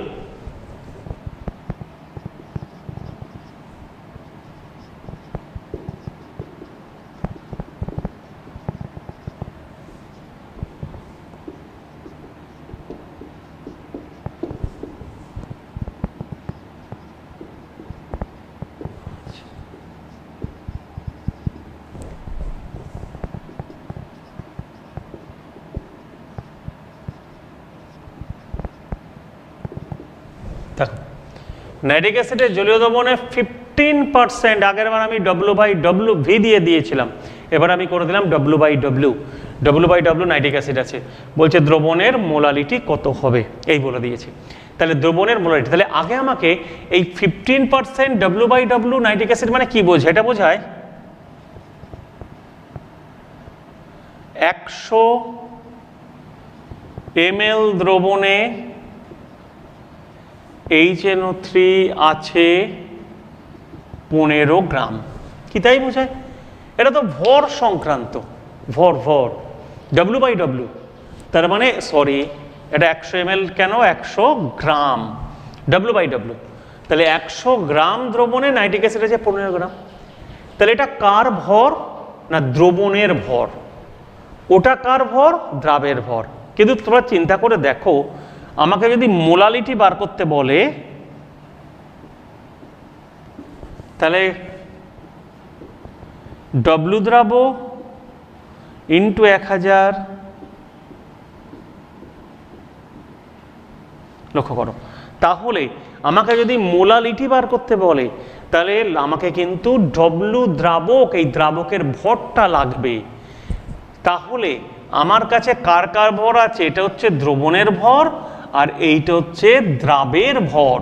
নাইট্রিক অ্যাসিডের জলীয় দ্রবণে 15%, আগের বার আমি W/W দিয়ে দিয়েছিলাম, এবার আমি করে দিলাম W/W। W/W নাইট্রিক অ্যাসিড আছে, বলছে দ্রবণের মোলালিটি কত হবে, এই বলে দিয়েছে। তাহলে দ্রবণের মোলালিটি, তাহলে আগে আমাকে এই 15% W/W নাইট্রিক অ্যাসিড মানে কি বোঝায়? এটা বোঝায় 100 ml দ্রবণে HNO3 আছে 15 গ্রাম, কি তাই বোঝায়? এটা তো ভর সংক্রান্ত, ভর W/W, তার মানে সরি এটা 100 ml কেন, 100 গ্রাম W/W। তাহলে 100 গ্রাম দ্রবণে নাইট্রিক অ্যাসিড আছে 15 গ্রাম। তাহলে এটা কার ভর? না দ্রবণের ভর। ওটা কার ভর? দ্রাবের ভর। কিন্তু তোমরা চিন্তা করে দেখো, আমাকে যদি মোলালিটি বার করতে বলে, তাহলে W দ্রাব ইন্টু 1000, লক্ষ্য করো, তাহলে আমাকে যদি মোলালিটি বার করতে বলে, তাহলে আমাকে কিন্তু W দ্রাবক, এই দ্রাবকের ভরটা লাগবে। তাহলে আমার কাছে কার কার ভর আছে? এটা হচ্ছে দ্রবণের ভর আর এইটা হচ্ছে দ্রাবের ভর।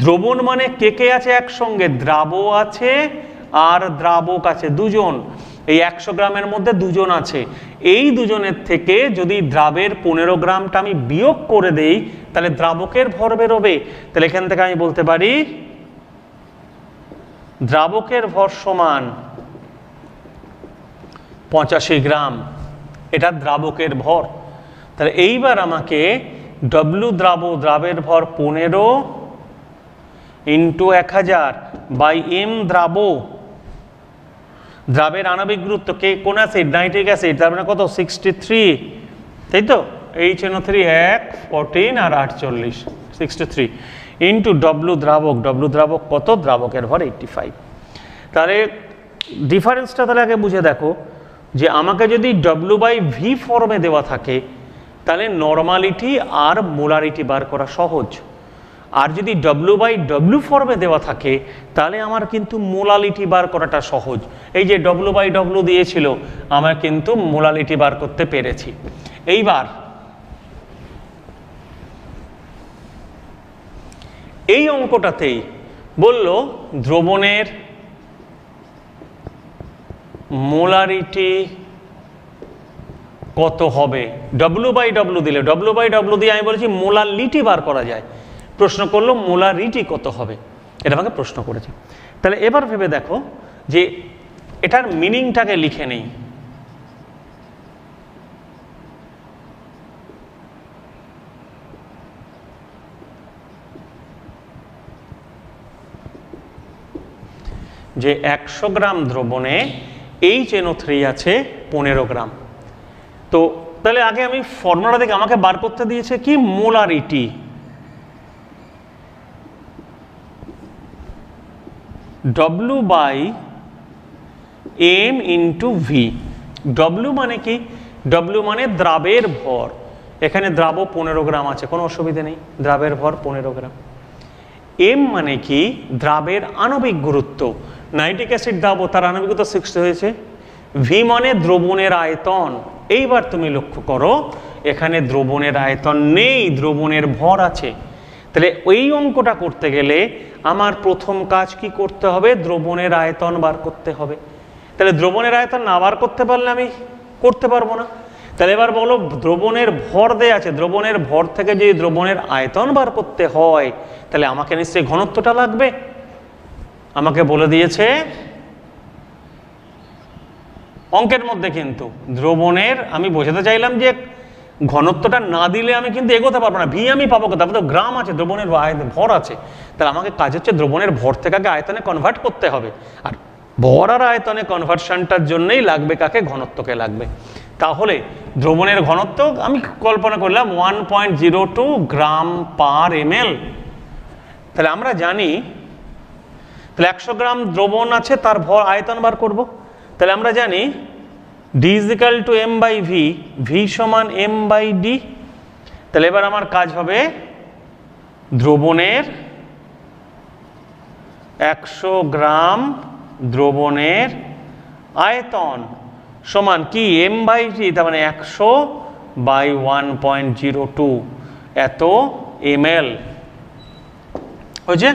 দ্রবণ মানে কে কে আছে একসঙ্গে? দ্রাব আছে আর দ্রাবক আছে, দুজন। এই 100 গ্রামের মধ্যে দুজন আছে। এই দুজনের থেকে যদি দ্রাবের 15 গ্রামটা আমি বিয়োগ করে দেই, তাহলে দ্রাবকের ভর বেরোবে। তাহলে এখান থেকে আমি বলতে পারি দ্রাবকের ভর সমান 85 গ্রাম, এটা দ্রাবকের ভর। তাহলে এইবার আমাকে W দ্রাবের ভর 15 ইন্টু 1000 বাই M দ্রাবের আণবিক গুরুত্ব কে, কোন অ্যাসিড? নাইট্রিক অ্যাসিড, তার মানে কত? 63, তাই তো? HNO3 1, 14 আর 48, 63 ইন্টু W দ্রাবক কত? দ্রাবকের ভর 85। তাহলে ডিফারেন্সটা তাহলে আগে বুঝে দেখো, যে আমাকে যদি W/V ফর্মে দেওয়া থাকে, তাহলে নরমালিটি আর মোলারিটি বার করা সহজ। আর যদি W/W ফর্মে দেওয়া থাকে, তাহলে আমার কিন্তু মোলালিটি বার করাটা সহজ। এই যে W/W দিয়েছিল, আমরা কিন্তু মোলালিটি বার করতে পেরেছি। এইবার এই অঙ্কটাতেই বলল দ্রবণের মোলারিটি কত হবে। W/W দিলে, W/W দিয়ে আমি বলেছি মোলালিটি বার করা যায়, প্রশ্ন করলো মোলারিটি কত হবে, এটা আমাকে প্রশ্ন করেছে। তাহলে এবার ভেবে দেখো যে এটার মিনিংটাকে লিখে নেই। যে 100 গ্রাম দ্রবণে HNO3 আছে 15 গ্রাম। তো তাহলে আগে আমি ফর্মুলা থেকে আমাকে বার করতে দিয়েছে কি? Molarity. W/M into V। W মানে কি? W মানে দ্রাবের ভর। এখানে দ্রাব 15 গ্রাম আছে, কোনো অসুবিধা নেই, দ্রাবের ভর 15 গ্রাম। M মানে কি? দ্রাবের আণবিক গুরুত্ব। নাইট্রিক অ্যাসিড দ্রাব, তার আণবিক গুরুত্ব 60 হয়েছে। V মানে দ্রবণের আয়তন। এইবার তুমি লক্ষ্য করো, এখানে দ্রবণের আয়তন নেই, দ্রবণের ভর আছে। তাহলে ওই অঙ্কটা করতে গেলে আমার প্রথম কাজ কি করতে হবে? দ্রবণের আয়তন বার করতে হবে। তাহলে দ্রবণের আয়তন না বার করতে পারলে আমি করতে পারবো না। তাহলে এবার বলো, দ্রবণের ভর দেয়া আছে, দ্রবণের ভর থেকে যদি দ্রবণের আয়তন বার করতে হয় তাহলে আমাকে নিশ্চয়ই ঘনত্বটা লাগবে। আমাকে বলে দিয়েছে অঙ্কের মধ্যে, কিন্তু দ্রবণের, আমি বোঝাতে চাইলাম যে ঘনত্বটা না দিলে আমি কিন্তু এগোতে পারবো না। ভি আমি পাবো, তারপর তো গ্রাম আছে, দ্রবণের ভর আছে, তাহলে আমাকে কাজ হচ্ছে দ্রবণের ভর থেকে আগে আয়তনে কনভার্ট করতে হবে, আর ভর আর আয়তনে কনভার্সনটার জন্যই লাগবে কাকে? ঘনত্বকে লাগবে। তাহলে দ্রবণের ঘনত্ব আমি কল্পনা করলাম 1.02 গ্রাম পার ml। তাহলে আমরা জানি, তাহলে 100 গ্রাম দ্রবণ আছে, তার ভর আয়তন বার করব। তাহলে আমরা জানি D = m/v, v সমান m/d। তাহলে এবার আমার কাজ হবে দ্রবণের 100 গ্রাম দ্রবণের আয়তন সমান কি? m/t, তার মানে 100/1.02 এত ml হয়েছে।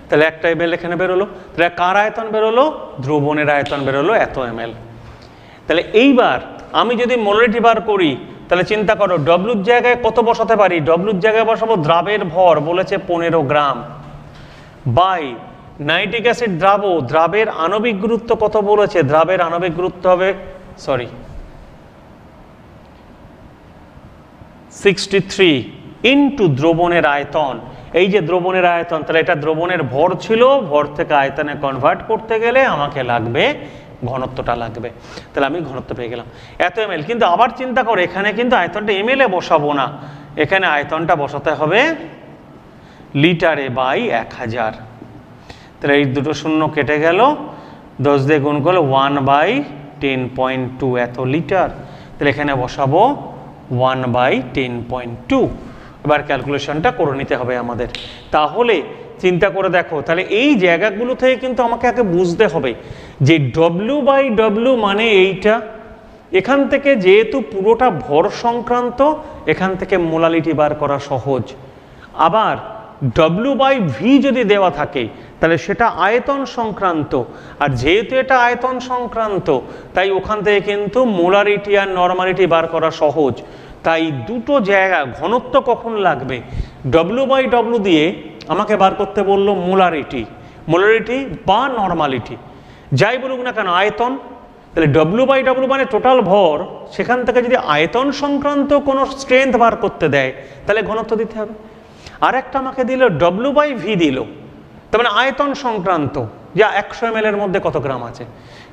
তাহলে একটা ml এখানে বেরোলো। তাহলে কার আয়তন বেরোলো? দ্রবণের আয়তন বেরোলো এত ml। তাহলে এইবার আমি যদি মোলারিটি বার করি, তাহলে চিন্তা করো ডব্লুর জায়গায় কত বসাতে পারি? ডব্লুর জায়গায় বসাবো দ্রাবের ভর, বলেছে 15 গ্রাম, বাই নাইট্রিক অ্যাসিড দ্রাবের আণবিক গুরুত্ব কত বলেছে? দ্রাবের আণবিক গুরুত্ব হবে 63 ইন্টু দ্রবণের আয়তন। এই যে দ্রবণের আয়তন, তাহলে এটা দ্রবণের ভর ছিল, ভর থেকে আয়তনে কনভার্ট করতে গেলে আমাকে লাগবে ঘনত্বটা লাগবে। তাহলে আমি ঘনত্ব পেয়ে গেলাম এত ml। কিন্তু আবার চিন্তা করো, এখানে কিন্তু আয়তনটা ml এ বসাবো না, এখানে আয়তনটা বসাতে হবে লিটারে বাই 1000। তাহলে এই দুটো শূন্য কেটে গেল, 10 দিয়ে গুণ করলে 1/10.2 এত লিটার। তাহলে এখানে বসাবো 1/10.2। এবার ক্যালকুলেশনটা করে নিতে হবে আমাদের। তাহলে চিন্তা করে দেখো, তাহলে এই জায়গাগুলো থেকে কিন্তু আমাকে আগে বুঝতে হবে যে W/W মানে এইটা, এখান থেকে যেহেতু পুরোটা ভর সংক্রান্ত, এখান থেকে মোলালিটি বার করা সহজ। আবার W/V যদি দেওয়া থাকে তাহলে সেটা আয়তন সংক্রান্ত, আর যেহেতু এটা আয়তন সংক্রান্ত তাই ওখান থেকে কিন্তু মোলারিটি আর নরমালিটি বার করা সহজ। তাই দুটো জায়গা ঘনত্ব কখন লাগবে? W/W দিয়ে আমাকে বার করতে বললো মোলারিটি বা নরমালিটি, যাই বলুক না কেন আয়তন। তাহলে W/W মানে টোটাল ভর, সেখান থেকে যদি আয়তন সংক্রান্ত কোনো স্ট্রেংথ বার করতে দেয় তাহলে ঘনত্ব দিতে হবে। আর একটা আমাকে দিল W/V দিল, তার মানে আয়তন সংক্রান্ত, যা 100 ml এর মধ্যে কত গ্রাম আছে,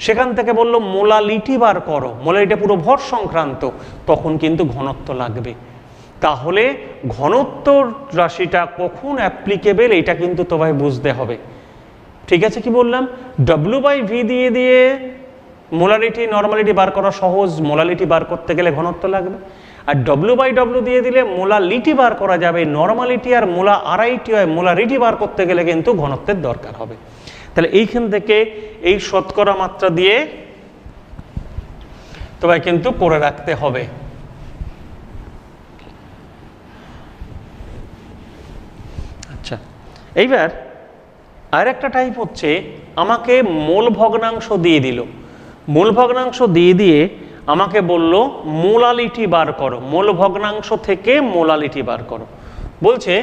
সেখান থেকে বললো মোলালিটি বার করো, মোলালিটি পুরো ভর সংক্রান্ত, তখন কিন্তু ঘনত্ব লাগবে। তাহলে ঘনত্ব রাশিটা কখন অ্যাপ্লিকেবল এটা কিন্তু তোমায় বুঝতে হবে। ঠিক আছে, কি বললাম? W/V দিয়ে দিয়ে মোলারিটি নরমালিটি বার করা সহজ, মোলালিটি বার করতে গেলে ঘনত্ব লাগবে। আর W/W দিয়ে দিলে মোলালিটি বার করা যাবে, নরমালিটি আর RIT হয়, মোলারিটি বার করতে গেলে কিন্তু ঘনত্বের দরকার হবে। তাহলে এইখান থেকে এই শতকরা মাত্রা দিয়ে তোমায় কিন্তু করে রাখতে হবে। আচ্ছা, এইবার আর একটা টাইপ হচ্ছে, আমাকে মোল ভগ্নাংশ দিয়ে দিল, মোল ভগ্নাংশ দিয়ে দিয়ে আমাকে বলল মোলালিটি বার করো, মোল ভগ্নাংশ থেকে মোলালিটি বার করো। বলছে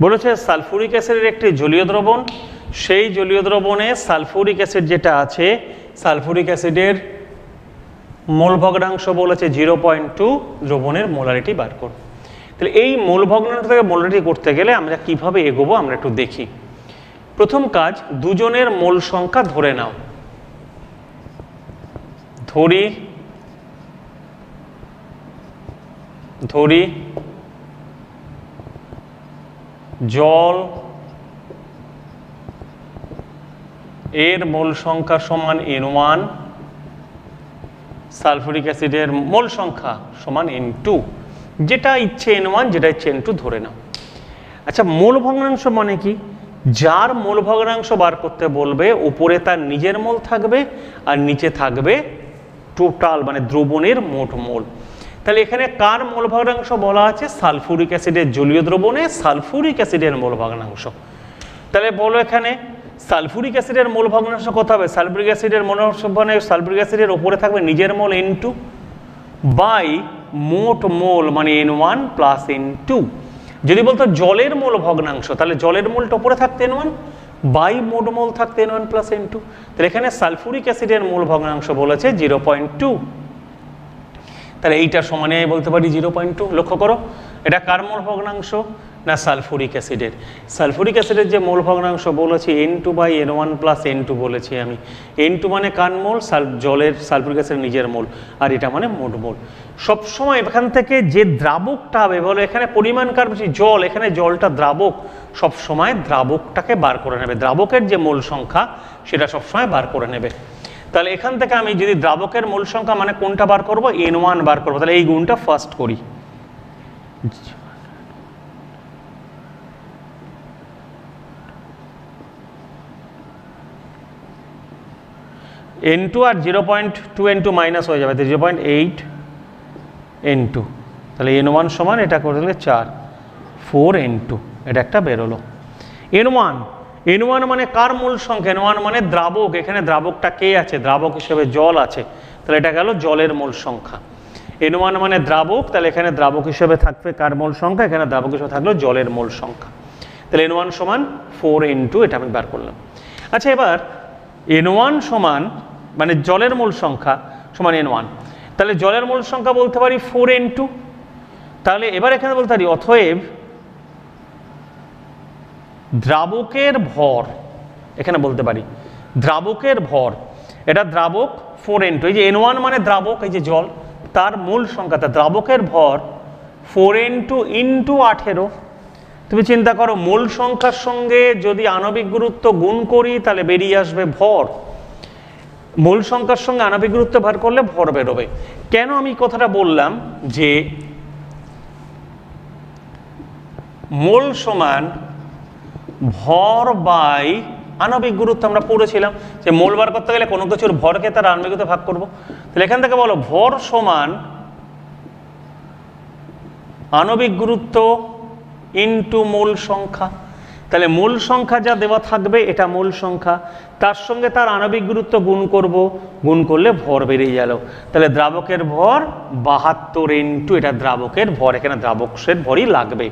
বলেছে সালফুরিক অ্যাসিডের একটি জলীয় দ্রবণ, সেই জলীয় দ্রবণে সালফুরিক অ্যাসিড যেটা আছে, সালফুরিক অ্যাসিডের মোল ভগ্নাংশ বলেছে 0.2, দ্রবণের মোলারিটি বার করো। তাহলে এই মোল ভগ্নাংশ থেকে মোলারিটি করতে গেলে আমরা কিভাবে এগোবো আমরা একটু দেখি। প্রথম কাজ, দুজনের মোল সংখ্যা ধরে নাও। ধরি জল এর মোল সংখ্যা সমান N1, সালফুরিক অ্যাসিডের মোল সংখ্যা সমান N2, যেটা ইচ্ছে N1, যেটা ইচ্ছে N2 ধরে নাও। আচ্ছা, মোল ভগ্নাংশ মানে কি? যার মোল ভগ্নাংশ বার করতে বলবে উপরে তার নিজের মোল থাকবে আর নিচে থাকবে টোটাল মানে দ্রবণের মোট মোল। তাহলে এখানে কার মোল ভগ্নাংশ বলা আছে? সালফুরিক অ্যাসিডের জলীয় দ্রবণে সালফুরিক অ্যাসিডের মোল ভগ্নাংশ। তাহলে বলো এখানে সালফুরিক অ্যাসিডের মোল ভগ্নাংশ কত হবে? সালফুরিক অ্যাসিডের মোল মানে সালফুরিক অ্যাসিডের উপরে থাকবে নিজের মোল N2 বাই মোট মোল মানে N1 প্লাস N2। যদি বলতো জলের মোল ভগ্নাংশ, তাহলে জলের মোলটা উপরে থাকতে N1 বাই মোট মোল থাকতে N1 প্লাস N2। তাহলে এখানে সালফুরিক অ্যাসিডের মোল ভগ্নাংশ বলেছে 0.2। তাহলে এইটা সমানে বলতে পারি 0.2। লক্ষ্য করো, এটা কার মোল ভগ্নাংশ? না সালফুরিক অ্যাসিডের। সালফুরিক অ্যাসিডের যে মোল ভগ্নাংশ বলেছি N2 by N1 plus N2 বলেছি আমি। N2 মানে কার মোল? জলের সালফুরিক অ্যাসিডের নিজের মোল, আর এটা মানে মোট মোল। সবসময় এখান থেকে যে দ্রাবকটা হবে, বলো এখানে পরিমাণ কার বেশি? জল, এখানে জলটা দ্রাবক, সবসময় দ্রাবকটাকে বার করে নেবে। দ্রাবকের যে মোল সংখ্যা সেটা সবসময় বার করে নেবে। তাহলে এখান থেকে আমি যদি দ্রাবকের মোল সংখ্যা মানে কোনটা বার করব? N1 বার করবো। তাহলে এই গুণটা ফার্স্ট করি। N2 আর 0.2 N2 মাইনাস হয়ে যাবে, 0.8 N2। তাহলে N1 সমান এটা করে দিলে 4, 4 N2, এটা একটা বেরোলো। N1 মানে কার মূল সংখ্যা? N1 মানে দ্রাবক, এখানে দ্রাবকটা কে আছে? দ্রাবক হিসেবে জল আছে, তাহলে এটা গেল জলের মূল সংখ্যা। N1 মানে দ্রাবক, তাহলে এখানে দ্রাবক হিসেবে থাকবে কার মূল সংখ্যা? এখানে দ্রাবক হিসেবে থাকলো জলের মূল সংখ্যা। তাহলে N1 সমান 4 N2, এটা আমি বার করলাম। আচ্ছা, এবার N1 সমান মানে জলের মূল সংখ্যা সমান N1, তাহলে জলের মূল সংখ্যা বলতে পারি 4 N2। তাহলে এবার এখানে বলতে পারি অতএব দ্রাবকের ভর, এখানে বলতে পারি দ্রাবকের ভর, এটা দ্রাবক 4 N2, এই যে N1 মানে দ্রাবক, এই যে জল, তার মূল সংখ্যা, তার দ্রাবকের ভর 4 N2 ইন্টু 18। তুমি চিন্তা করো, মূল সংখ্যার সঙ্গে যদি আণবিক গুরুত্ব গুণ করি তাহলে বেরিয়ে আসবে ভর। মূল সংখ্যার সঙ্গে আণবিক গুরুত্ব ভাগ করলে ভর বেরোবে। কেন আমি কথাটা বললাম যে মোল সমান ভর বাই আণবিক গুরুত্ব? আমরা পড়েছিলাম যে মোল বার করতে গেলে কোনো কিছুর ভরকে তার আণবিক গুরুত্বে ভাগ করবো। তাহলে এখান থেকে বলো ভর সমান আণবিক গুরুত্ব ইন্টু মূল সংখ্যা। তাহলে মূল সংখ্যা যা দেওয়া থাকবে এটা মূল সংখ্যা, তার সঙ্গে তার আণবিক গুরুত্ব গুণ করব, গুণ করলে ভর বেরিয়ে গেল। তাহলে দ্রাবকের ভর 72 N2, এটা দ্রাবকের ভর, এখানে দ্রাবকের ভরই লাগবে।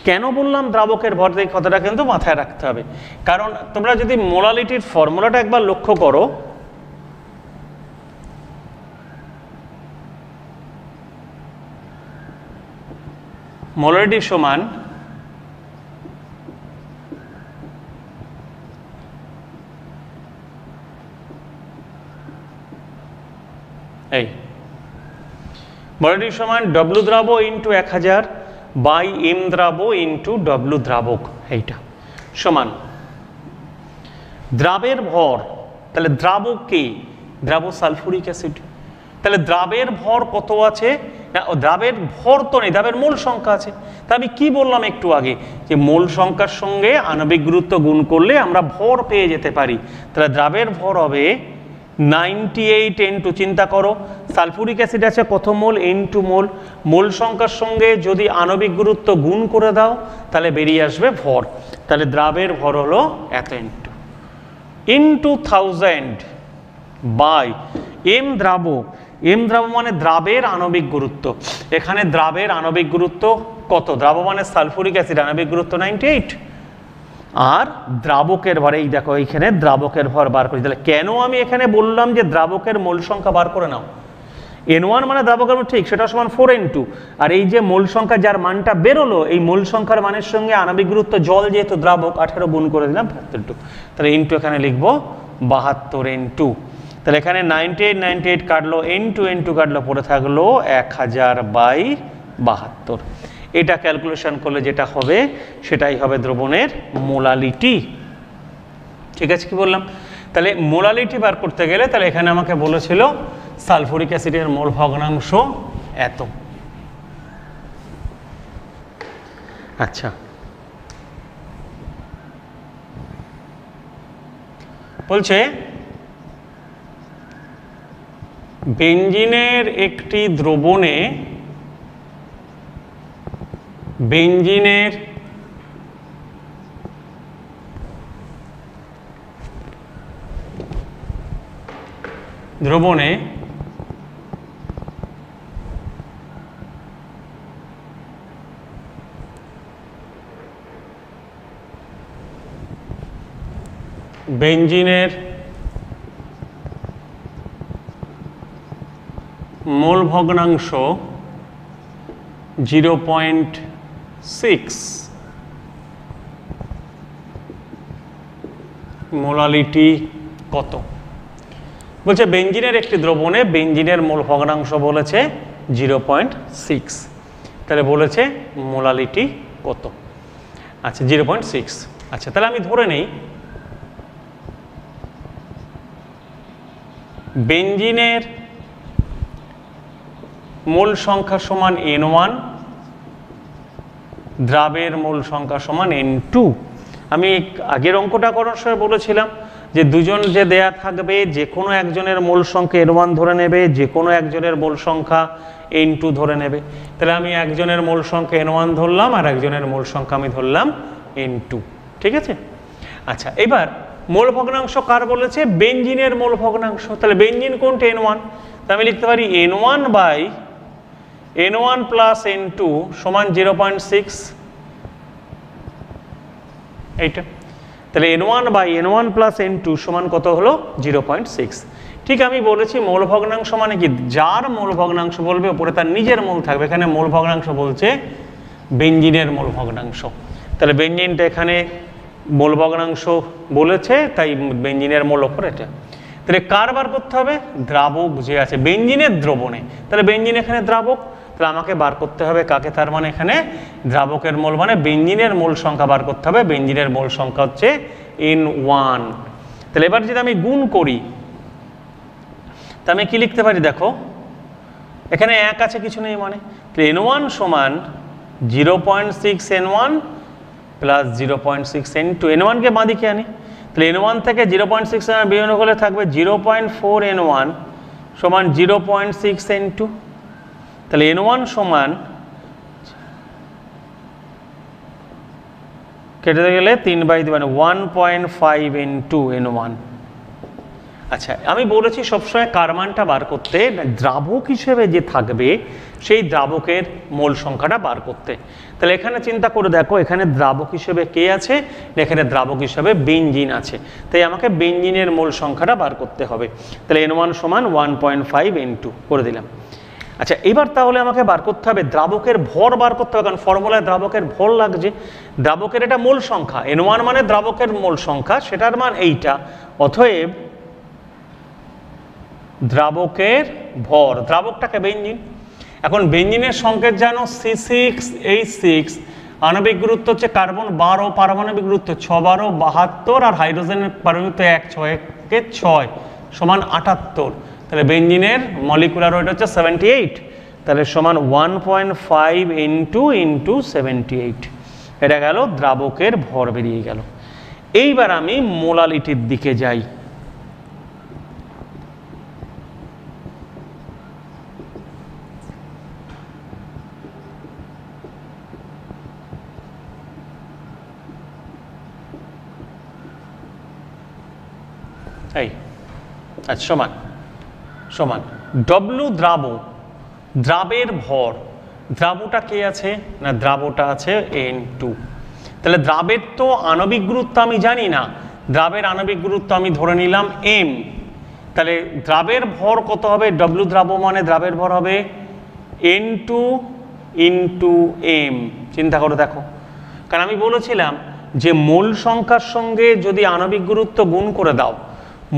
কেন বললাম দ্রাবকের ভর? এই কথাটা কিন্তু মাথায় রাখতে হবে, কারণ তোমরা যদি মোলালিটির ফর্মুলাটা একবার লক্ষ্য করো, মোলালিটি সমান এই মোলালিটি সমান W দ্রাব ইন্টু 1000 বাই M দ্রাব ইন্টু W দ্রাবক, এইটা সমান দ্রাবের ভর। তাহলে দ্রাবক কি? দ্রাব সালফুরিক অ্যাসিড। তাহলে দ্রাবের ভর কত আছে? দ্রাবের ভর তো নেই, দ্রাবের মূল সংখ্যা আছে। তা আমি কি বললাম একটু আগে, যে মূল সংখ্যার সঙ্গে আণবিক গুরুত্ব গুণ করলে আমরা ভর পেয়ে যেতে পারি। তাহলে দ্রাবের ভর হবে 98 N2। চিন্তা করো, সালফুরিক অ্যাসিড আছে কত মোল? N2 মোল। মূল সংখ্যার সঙ্গে যদি আণবিক গুরুত্ব গুণ করে দাও তাহলে বেরিয়ে আসবে ভর। তাহলে দ্রাবের ভর হলো এত N2 ইন্টু 1000 বাই M দ্রাব। M দ্রাব মানে দ্রাবের আণবিক গুরুত্ব, এখানে দ্রাবের আণবিক গুরুত্ব কত? দ্রাব মানে সালফুরিক অ্যাসিড, আণবিক গুরুত্ব 98, আর দ্রাবকের ভর এই দেখো, এইখানে দ্রাবকের ভর বার করি। তাহলে কেন আমি এখানে বললাম যে দ্রাবকের মোল সংখ্যা বার করে নাও? N1 মানে দ্রাবকের ঠিক, সেটা সমান 4 N2, আর এই যে মোল সংখ্যা যার মানটা বেরোলো, এই মোল সংখ্যার মানের সঙ্গে আণবিক গুরুত্ব জল যেহেতু দ্রাবক 18 গুণ করে দিলাম 72। তাহলে ইন্টু এখানে লিখবো 72 N2। তাহলে এখানে 98 কাটলো, N2 কাটলো, পড়ে থাকলো 1000 বাই 72। এটা ক্যালকুলেশন করলে যেটা হবে সেটাই হবে দ্রবণের মোলালিটি। ঠিক আছে, কি বললাম? তাহলে মোলালিটি বার করতে গেলে তাহলে এখানে আমাকে বলেছিল সালফুরিক অ্যাসিডের মোল ভগ্নাংশ এত। আচ্ছা, বলছে বেঞ্জিনের একটি দ্রবণে বেঞ্জিনের দ্রবণে বেঞ্জিনের মোল ভগ্নাংশ 0.6, মোলালিটি কত? বলছে বেঞ্জিনের একটি দ্রবণে বেঞ্জিনের মোল ভগ্নাংশ বলেছে 0.6, তাহলে বলেছে মোলালিটি কত? আচ্ছা 0.6। আচ্ছা, তাহলে আমি ধরে নেই বেঞ্জিনের মোল সংখ্যা সমান N1, দ্রাবের মোল সংখ্যা সমান N2। আমি আগের অঙ্কটা করার সময় বলেছিলাম যে দুজন যে দেয়া থাকবে যে কোনো একজনের মোল সংখ্যা N1 ধরে নেবে, যে কোনো একজনের মোল সংখ্যা N2 ধরে নেবে। তাহলে আমি একজনের মোল সংখ্যা N1 ধরলাম আর একজনের মোল সংখ্যা আমি ধরলাম N2, ঠিক আছে? আচ্ছা, এবার মোল ভগ্নাংশ কার বলেছে? বেঞ্জিনের মোল ভগ্নাংশ। তাহলে বেঞ্জিন কোনটা? N1। তা আমি লিখতে পারি N1 by N1 plus N2 সমান 0.6, এইটা। তাহলে N1 by N1 plus N2 সমান কত হলো? 0.6। ঠিক আমি বলেছি মোল ভগ্নাংশ মানে কি? যার মোল ভগ্নাংশ বলবে ওপরে তার নিজের মোল থাকবে। এখানে মোল ভগ্নাংশ বলছে বেঞ্জিনের মোল ভগ্নাংশ। তাহলে বেঞ্জিনটা এখানে মোল ভগ্নাংশ বলেছে, তাই বেঞ্জিনের মোল ওপর এটা। তাহলে কার বার করতে হবে? দ্রাবক যে আছে বেঞ্জিনের দ্রবণে। তাহলে বেঞ্জিন এখানে দ্রাবক, তাহলে আমাকে বার করতে হবে কাকে? তার মানে এখানে দ্রাবকের মোল মানে বেঞ্জিনের মোল সংখ্যা বার করতে হবে। বেঞ্জিনের মোল সংখ্যা হচ্ছে N1। তাহলে এবার যদি আমি গুণ করি তা আমি কি লিখতে পারি? দেখো এখানে এক আছে, কিছু নেই মানে। তাহলে N1 সমান 0.6 N1 প্লাস 0.6 N2। N1 কে বাঁ দিকে আনি, তাহলে N1 থেকে 0.6 N1 বিয়োগ করলে থাকবে 0.4 N1 সমান 0.6 N2। তাহলে N1 সমান কেটে গেলে 3/2 মানে 1.5 N2 N1। আচ্ছা, আমি বলেছি সবসময় কার মানটা বার করতে, দ্রাবক হিসেবে যে থাকবে সেই দ্রাবকের মোল সংখ্যাটা বার করতে। তাহলে এখানে চিন্তা করে দেখো এখানে দ্রাবক হিসেবে কে আছে? এখানে দ্রাবক হিসেবে বেঞ্জিন আছে, তাই আমাকে বেঞ্জিনের মোল সংখ্যাটা বার করতে হবে। তাহলে N1 সমান 1.5 N2 করে দিলাম। আচ্ছা, এবার তাহলে আমাকে বার করতে হবে দ্রাবকের ভর বার করতে হবে, কারণ ফর্মুলায় দ্রাবকের ভর লাগছে। দ্রাবকের এটা মোল সংখ্যা, N1 মানে দ্রাবকের মোল সংখ্যা, সেটার মান এইটা। অতএব দ্রাবকের ভর, দ্রাবকটাকে বেঞ্জিন। এখন বেঞ্জিনের সংকেত জানো C6H6, আণবিক গুরুত্ব হচ্ছে কার্বন 12, পারমাণবিক গুরুত্ব 6 12 72, আর হাইড্রোজেনের পারমাণবিক 1 6 কে 6 সমান 78। তাহলে বেঞ্জিনের মলিকুলার ওয়েট হচ্ছে 78, তাহলে সমান 1.5 N2 × 78। এটা গেল দ্রাবকের ভর, বেরিয়ে গেল। এইবার আমি মোলালিটির দিকে যাই। এই আচ্ছা, সমান সমান ডব্লু দ্রাব, দ্রাবের ভর। দ্রাবটা কে আছে না? দ্রাবটা আছে N2। তাহলে দ্রাবের তো আণবিক গুরুত্ব আমি জানি না, দ্রাবের আণবিক গুরুত্ব আমি ধরে নিলাম M। তাহলে দ্রাবের ভর কত হবে? ডব্লু দ্রাব মানে দ্রাবের ভর হবে N2 × M। চিন্তা করে দেখো, কারণ আমি বলেছিলাম যে মূল সংখ্যার সঙ্গে যদি আণবিক গুরুত্ব গুণ করে দাও,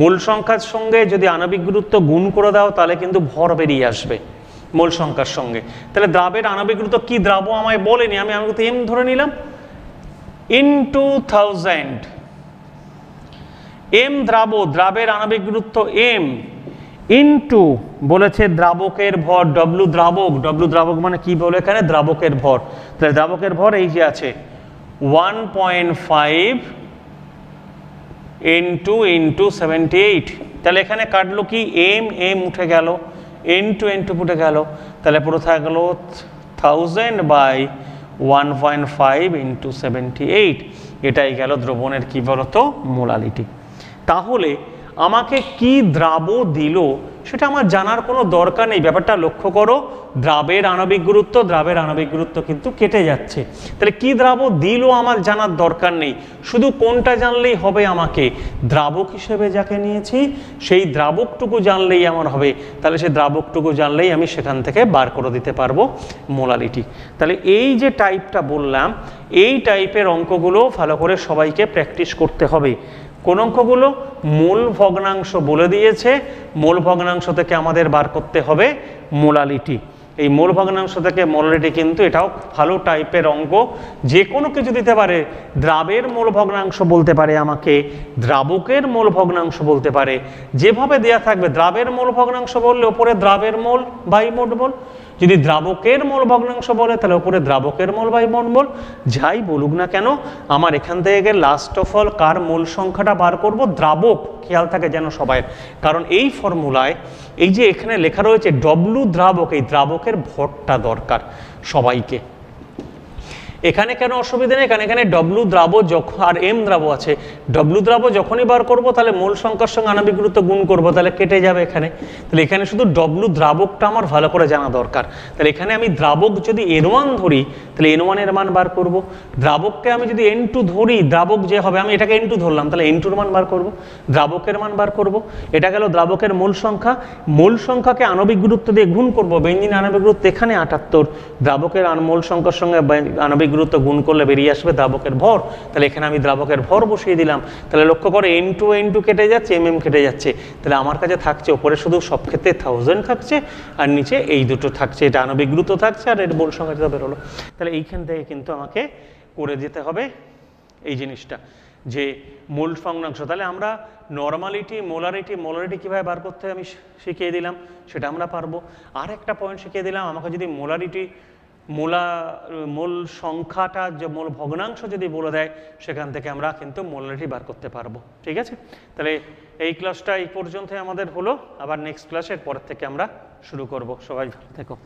মূল সংখ্যার সঙ্গে যদি আণবিক গুরুত্ব গুণ করে দাও তাহলে কিন্তু ভর বেরিয়ে আসবে মূল সংখ্যার সঙ্গে। তাহলে দ্রাবের আণবিক গুরুত্ব কি? দ্রাব আমায় বলেনি, আমি আণবিক M ধরে নিলাম। × 1000 M দ্রাব, দ্রাবের আণবিক গুরুত্ব M, ইনটু বলেছে দ্রাবকের ভর, ডব্লু দ্রাবক মানে কি বলে এখানে, দ্রাবকের ভর। তাহলে দ্রাবকের ভর এই যে আছে 1.5 ইন্টু 78। তাহলে এখানে কাটলো কি এম উঠে গেল, ইন্টু উঠে গেল, তাহলে পুরো থাকলো 1000/1.5 ইন্টু 78। এটাই গেল দ্রবণের কি বলতো, মোলালিটি। তাহলে আমাকে কি দ্রাব দিল সেটা আমার জানার কোনো দরকার নেই। ব্যাপারটা লক্ষ্য করো, দ্রাবের আণবিক গুরুত্ব কিন্তু কেটে যাচ্ছে। তাহলে কি দ্রাব দিল আমার জানার দরকার নেই, শুধু কোনটা জানলেই হবে, আমাকে দ্রাবক হিসেবে যাকে নিয়েছি সেই দ্রাবকটুকু জানলেই আমার হবে। তাহলে সেই দ্রাবকটুকু জানলেই আমি সেখান থেকে বার করে দিতে পারবো মোলালিটি। তাহলে এই যে টাইপটা বললাম, এই টাইপের অঙ্কগুলো ভালো করে সবাইকে প্র্যাকটিস করতে হবে। কোন অঙ্কগুলো, মূল ভগ্নাংশ বলে দিয়েছে, মূল ভগ্নাংশ থেকে আমাদের বার করতে হবে মোলালিটি। এই মূল ভগ্নাংশ থেকে মোলালিটি কিন্তু এটাও ভালো টাইপের অঙ্ক। যে কোনো কিছু দিতে পারে, দ্রাবের মূল ভগ্নাংশ বলতে পারে আমাকে, দ্রাবকের মূল ভগ্নাংশ বলতে পারে, যেভাবে দেয়া থাকবে। দ্রাবের মূল ভগ্নাংশ বললে ওপরে দ্রাবের মোল বাই মোট মোল, যদি দ্রাবকের মোল ভগ্নাংশ বলে তাহলে উপরে দ্রাবকের মোল বাই মোট মোল। যাই বলুক না কেন, আমার এখান থেকে লাস্ট অফ অল কার মূল সংখ্যাটা বার করব, দ্রাবক, খেয়াল থাকে যেন সবাই। কারণ এই ফর্মুলায় এই যে এখানে লেখা রয়েছে ডব্লু দ্রাবক, এই দ্রাবকের ভরটা দরকার সবাইকে। এখানে কেন অসুবিধা নেই, কারণ এখানে ডব্লু দ্রাব যখন আর এম দ্রাব আছে, ডব্লু দ্রাব যখনই বার করব তাহলে মূল সংখ্যার সঙ্গে আণবিক গুরুত্ব গুণ করব, তাহলে কেটে যাবে এখানে। তাহলে এখানে শুধু ডব্লু দ্রাবকটা আমার ভালো করে জানা দরকার। তাহলে এখানে আমি দ্রাবক যদি N1 ধরি তাহলে N1 এর মান বার করব, দ্রাবককে আমি যদি N2 ধরি, দ্রাবক যে হবে, আমি এটাকে N2 ধরলাম, তাহলে N2 এর মান বার করব, দ্রাবকের মান বার করব। এটা গেল দ্রাবকের মূল সংখ্যা। মূল সংখ্যাকে আণবিক গুরুত্ব দিয়ে গুণ করব, বেঞ্জিন আণবিক গুরুত্ব এখানে 78, দ্রাবকের মূল সংখ্যার সঙ্গে আণবিক গুরুত্ব গুণ করলে বেরিয়ে আসবে দ্রাবকের ভর। তাহলে এখানে আমি দ্রাবকের ভর বসিয়ে দিলাম। তাহলে লক্ষ্য করে N2 কেটে যাচ্ছে, কেটে যাচ্ছে। তাহলে আমার কাছে থাকছে ওপরে শুধু সব ক্ষেত্রে 1000 থাকছে, আর নিচে এই দুটো থাকছে, এটা আণবিক গুরুত্ব থাকছে, আর এর মূল সংখ্যাটা বেরোলো। তাহলে এইখান থেকে কিন্তু আমাকে করে দিতে হবে এই জিনিসটা, যে মূল ভগ্নাংশ। তাহলে আমরা নরমালিটি, মোলারিটি কীভাবে বার করতে আমি শিখিয়ে দিলাম, সেটা আমরা পারবো। আর একটা পয়েন্ট শিখিয়ে দিলাম, আমাকে যদি মোলারিটি, মূল সংখ্যাটা যে মূল ভগ্নাংশ যদি বলে দেয়, সেখান থেকে আমরা কিন্তু মোলারিটি বার করতে পারবো। ঠিক আছে, তাহলে এই ক্লাসটা এই পর্যন্তই আমাদের হলো। আবার নেক্সট ক্লাসের পরের থেকে আমরা শুরু করব। সবাই ভালো থেকো।